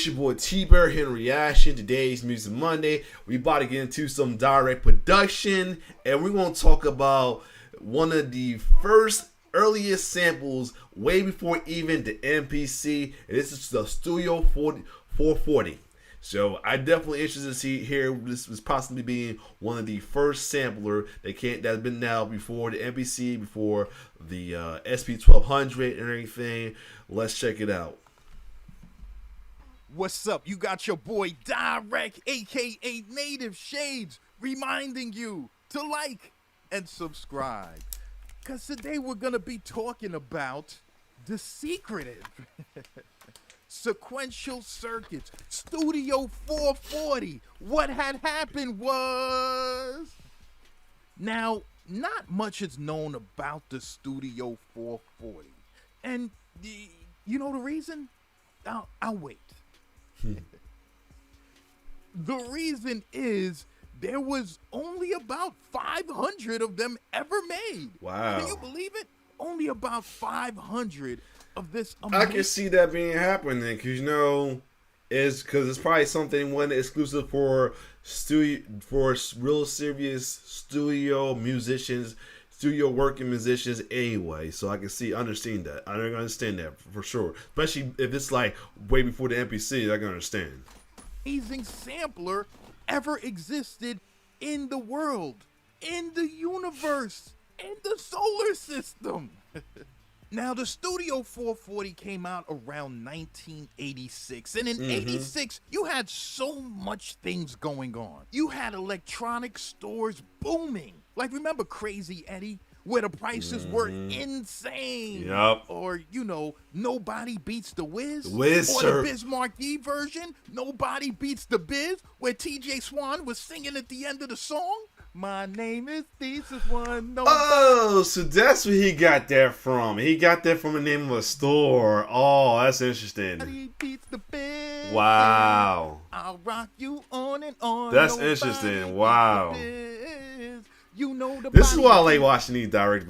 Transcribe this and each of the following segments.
It's your boy T-Bear here in reaction. Today's Music Monday. We about to get into some direct production, and we're gonna talk about one of the first earliest samples way before even the MPC. And this is the Studio 440. So I definitely interested to see here. This was possibly being one of the first sampler that's been now before the MPC, before the SP1200 and everything. Let's check it out. What's up? You got your boy Direct, aka Native Shades, reminding you to like and subscribe. Cause today we're gonna be talking about the secretive sequential circuits, Studio 440. What had happened was, now not much is known about the Studio 440, and you know the reason? I'll wait. The reason is there was only about 500 of them ever made. Wow. Can you believe it? Only about 500 of this I can see that being happening because it's probably something one exclusive for real serious studio musicians, studio working musicians anyway. So I can understand that. I can understand that for sure. Especially if it's like way before the MPC, I can understand. Amazing sampler ever existed in the world, in the universe, in the solar system. Now, the Studio 440 came out around 1986, and in 86, you had so much things going on. You had electronic stores booming. Like, remember Crazy Eddie, where the prices were insane? Yup. Or, Nobody Beats the Wiz. Wiz, or sir. the Biz Markie version, Nobody Beats the Biz, where TJ Swan was singing at the end of the song. My name is Thesis One. Oh, so that's where he got that from. He got that from the name of a store. Oh, that's interesting. Nobody beats the biz. Wow. I'll rock you on and on. That's Nobody interesting. Wow. beats the biz. You know the This is body why I like beats- watching these direct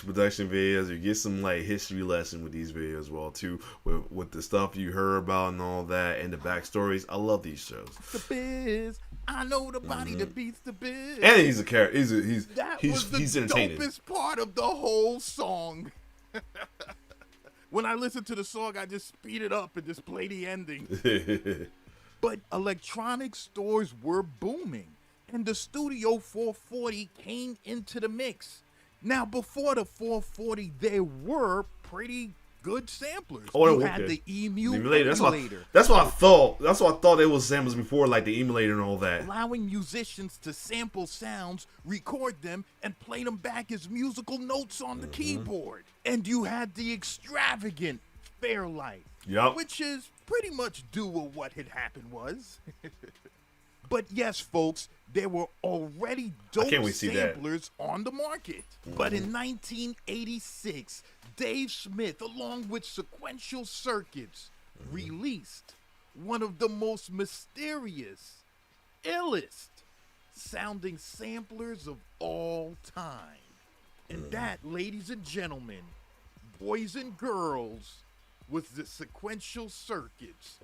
production videos. You get some like history lesson with these videos as well too, with the stuff you heard about and all that, and the backstories. I love these shows. the biz. I know the body that beats the biz. And he's a character. That was the entertaining. dopest part of the whole song. When I listen to the song, I just speed it up and just play the ending. But electronic stores were booming, and the Studio 440 came into the mix. Now, before the 440, there were pretty good samplers. You had the emulator. That's what I thought. That's what I thought it was samples before, like the emulator and all that. Allowing musicians to sample sounds, record them, and play them back as musical notes on the keyboard. And you had the extravagant Fairlight, which is pretty much due of what had happened was. But yes, folks, there were already dope samplers on the market. But in 1986, Dave Smith, along with Sequential Circuits, released one of the most mysterious, illest sounding samplers of all time. And that, ladies and gentlemen, boys and girls, was the Sequential Circuits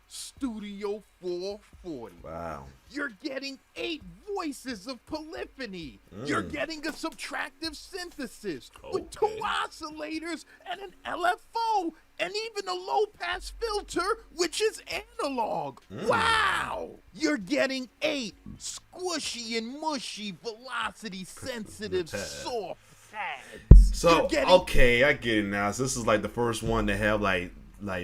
Studio 440. Wow. You're getting 8 voices of polyphony. You're getting a subtractive synthesis with 2 oscillators and an LFO and even a low-pass filter, which is analog. Wow! You're getting 8 squishy and mushy, velocity-sensitive soft pads. So, okay, I get it now. So this is like the first one to have like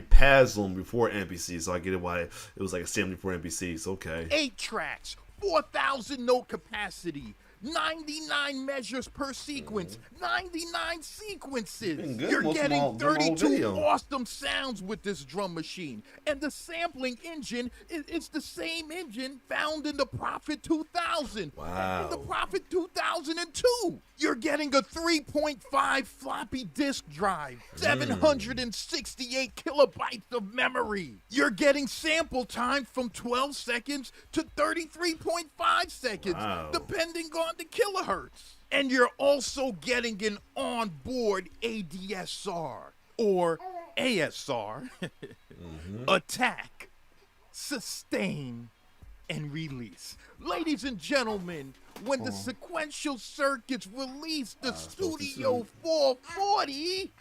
pads on before MPC, so I get it why it was like a sampling before MPC. It's okay. 8 tracks, 4,000 note capacity, 99 measures per sequence, 99 sequences. You're getting 32 awesome sounds with this drum machine. And the sampling engine is the same engine found in the Prophet 2000. Wow. And the Prophet 2002. You're getting a 3.5 floppy disk drive, 768 kilobytes of memory. You're getting sample time from 12 seconds to 33.5 seconds, depending on the kilohertz. And you're also getting an onboard ADSR or ASR attack sustain, and release. Ladies and gentlemen, when the sequential circuits released the Studio 440,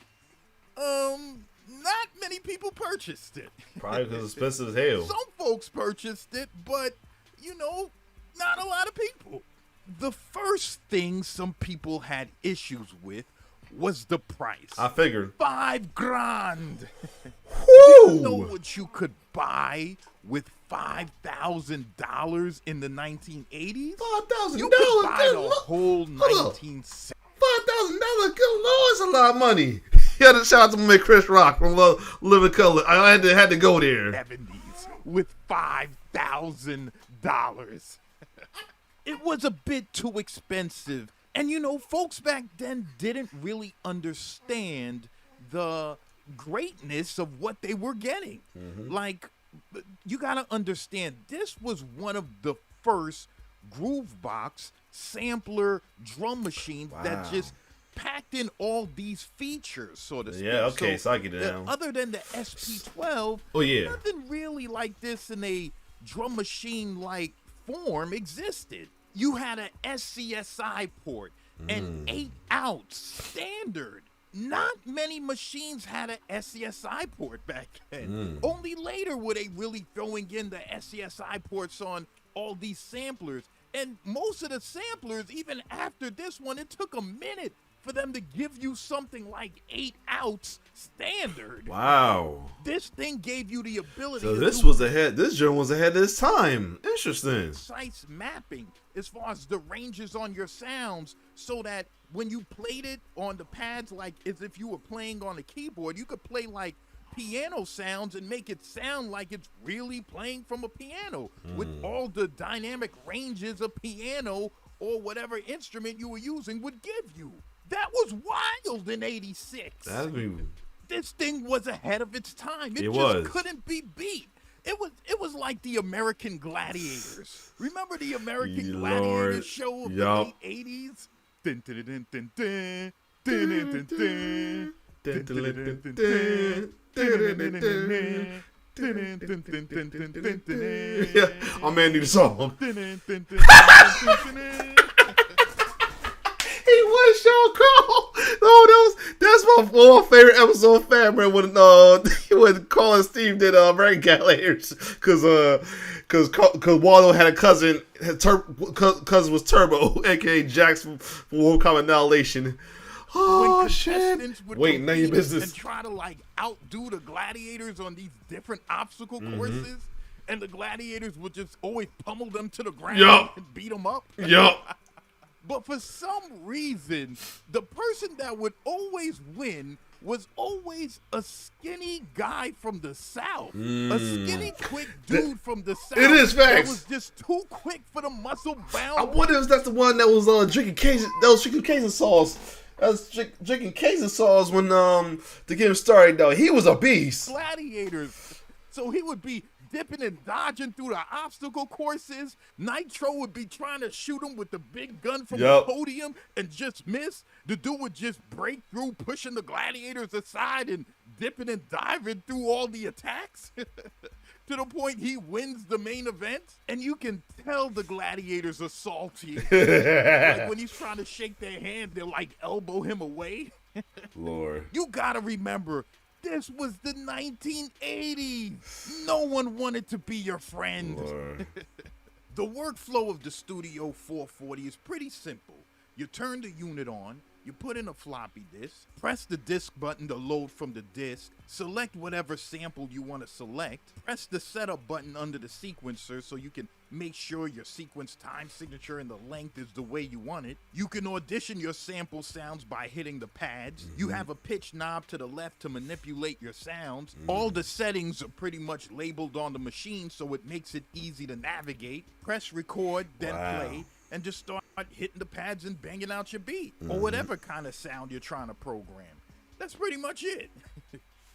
not many people purchased it. Probably because it's expensive as hell. Some folks purchased it, but, not a lot of people. The first thing some people had issues with was the price. I figured. $5,000. Woo! Do you know what you could buy with $5,000 in the 1980s? $5,000. You could buy the whole 1970s. $5,000. Good Lord, it's a lot of money. Yeah, shout out to my man Chris Rock from Living Color. I had to go there. 70s with $5,000. It was a bit too expensive. And folks back then didn't really understand the greatness of what they were getting. Mm-hmm. Like, you got to understand, this was one of the first groovebox sampler drum machines that just packed in all these features, so to speak. Yeah, okay, so I get it now. Other than the SP12, nothing really like this in a drum machine-like form existed. You had a SCSI port, an 8-out standard. Not many machines had a SCSI port back then. Only later were they really throwing in the SCSI ports on all these samplers. And most of the samplers, even after this one, it took a minute for them to give you something like 8 outs standard. Wow. This thing gave you the ability to this drum was ahead of its time. Interesting. Precise mapping as far as the ranges on your sounds, so that when you played it on the pads, like as if you were playing on a keyboard, you could play like piano sounds and make it sound like it's really playing from a piano with all the dynamic ranges a piano or whatever instrument you were using would give you. That was wild in 86. This thing was ahead of its time. It just couldn't be beat. It was like the American Gladiators. Remember the American Gladiators show of the late 80s? Dun, dun, dun, dun, dun, dun, dun, dun, dun. Yeah, our man need a song. He was so cool. No, that's my favorite episode of Family when Carl and Steve did American Gladiators, because Waldo had a cousin. Cousin was Turbo, aka Jax from World Common Annihilation. Oh shit! Wait, none of your business. And try to outdo the gladiators on these different obstacle courses, and the gladiators would just always pummel them to the ground and beat them up. Yup. But for some reason, the person that would always win was always a skinny guy from the South. A skinny, quick dude from the South. It is facts. That was just too quick for the muscle bound. I wonder if that's the one that was drinking Cajun. That was drinking Cajun sauce. That was drinking Cajun sauce when to get him started. Though he was a beast. Gladiators. So he would be dipping and dodging through the obstacle courses. Nitro would be trying to shoot him with the big gun from the podium and just miss. The dude would just break through, pushing the gladiators aside and dipping and diving through all the attacks to the point he wins the main event. And you can tell the gladiators are salty. Like when he's trying to shake their hand, they'll elbow him away. Lord. You gotta remember, this was the 1980s. No one wanted to be your friend. The workflow of the Studio 440 is pretty simple. You turn the unit on, you put in a floppy disk, press the disk button to load from the disk, select whatever sample you want to select, press the setup button under the sequencer so you can make sure your sequence time signature and the length is the way you want it. You can audition your sample sounds by hitting the pads. You have a pitch knob to the left to manipulate your sounds. All the settings are pretty much labeled on the machine, so it makes it easy to navigate. Press record, then play, and just start hitting the pads and banging out your beat, or whatever kind of sound you're trying to program. That's pretty much it.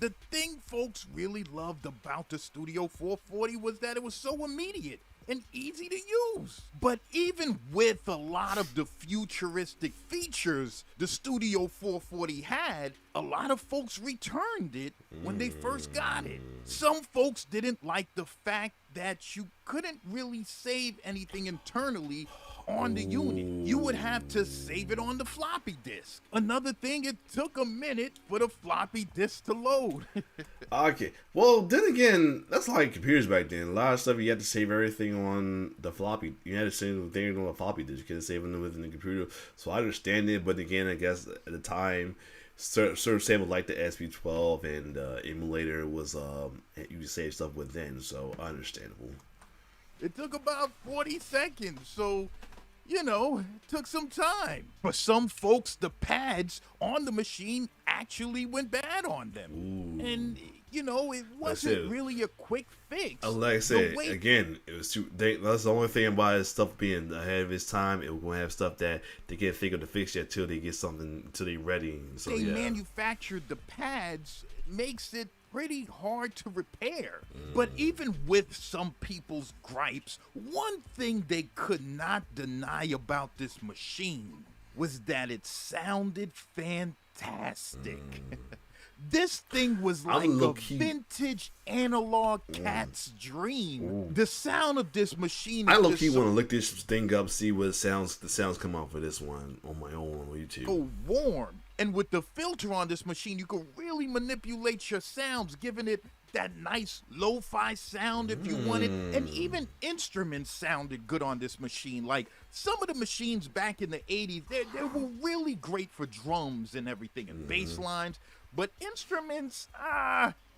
The thing folks really loved about the Studio 440 was that it was so immediate and easy to use. But even with a lot of the futuristic features the Studio 440 had, a lot of folks returned it when they first got it. Some folks didn't like the fact that you couldn't really save anything internally on the unit. You would have to save it on the floppy disk. Another thing, it took a minute for the floppy disk to load. Okay. Well, then again, that's like computers back then. A lot of stuff you had to save everything on the floppy. You had to save everything on the floppy disk. You couldn't save them within the computer. So I understand it, but again, I guess at the time, certain samples like the SP12 and emulator was you could save stuff within. So understandable. It took about 40 seconds, so it took some time. For some folks, the pads on the machine actually went bad on them. Ooh. And, it wasn't really a quick fix. Like I said, again, it was that's the only thing about his stuff being ahead of his time. It was going to have stuff that they can't think of to fix yet till they get something, till they're ready. So, they manufactured the pads makes it pretty hard to repair. But even with some people's gripes, one thing they could not deny about this machine was that it sounded fantastic. This thing was like a vintage analog cat's dream. Ooh. The sound of this machine is I low-key want to look this thing up, see what the sounds come out for this one on my own on YouTube. Go warm. And with the filter on this machine, you can really manipulate your sounds, giving it that nice lo-fi sound if you want it. And even instruments sounded good on this machine. Like some of the machines back in the 80s, they were really great for drums and everything and bass lines. But instruments,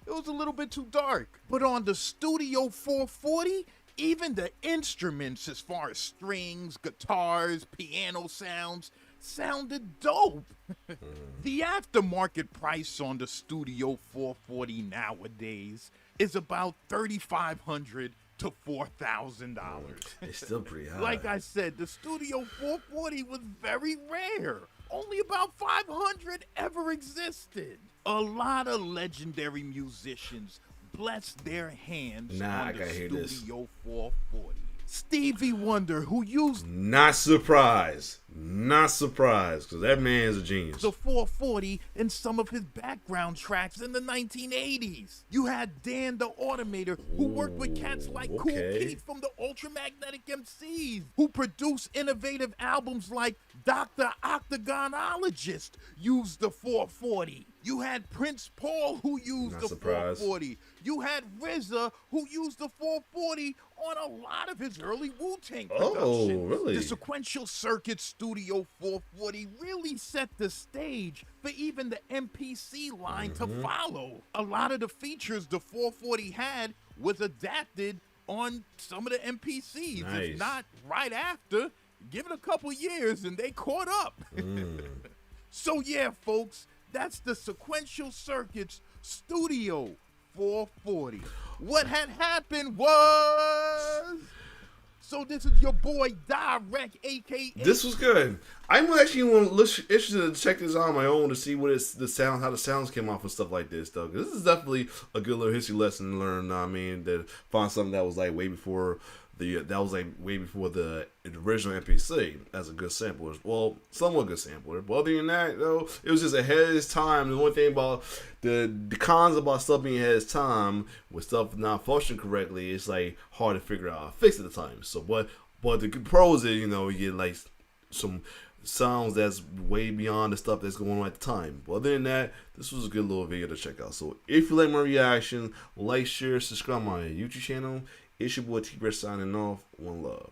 it was a little bit too dark. But on the Studio 440, even the instruments as far as strings, guitars, piano sounded dope. The aftermarket price on the Studio 440 nowadays is about $3,500 to $4,000. It's still pretty high. Like I said, the Studio 440 was very rare. Only about 500 ever existed. A lot of legendary musicians blessed their hands on the Studio 440. Stevie Wonder, who used... Not surprised, because that man is a genius. The 440 in some of his background tracks in the 1980s. You had Dan the Automator, who worked with cats like Cool Keith from the Ultramagnetic MCs, who produced innovative albums like Dr. Octagonologist used the 440. You had Prince Paul, who used the 440. You had RZA, who used the 440 on a lot of his early Wu-Tang production. Oh, really? The Sequential Circuit Studio 440 really set the stage for even the MPC line to follow. A lot of the features the 440 had was adapted on some of the MPCs. Nice. If not right after, give it a couple years and they caught up. So yeah, folks, that's the Sequential Circuits Studio 440. What had happened was... So this is your boy Direct, a.k.a. This was good. I'm actually interested to check this out on my own to see what how the sounds came off and stuff like this, though. This is definitely a good little history lesson to learn. I mean, to find something that was like way before the original MPC as a good sampler. Well, somewhat good sampler. But other than that, though, it was just ahead of its time. The one thing about the cons about stuff being ahead of its time, with stuff not functioning correctly, it's like hard to figure out how to fix at the time. So, but the pros is, you get like some sounds that's way beyond the stuff that's going on at the time. But other than that, this was a good little video to check out. So if you like my reaction, like, share, subscribe to my YouTube channel. It's your boy T-Bird signing off. One love.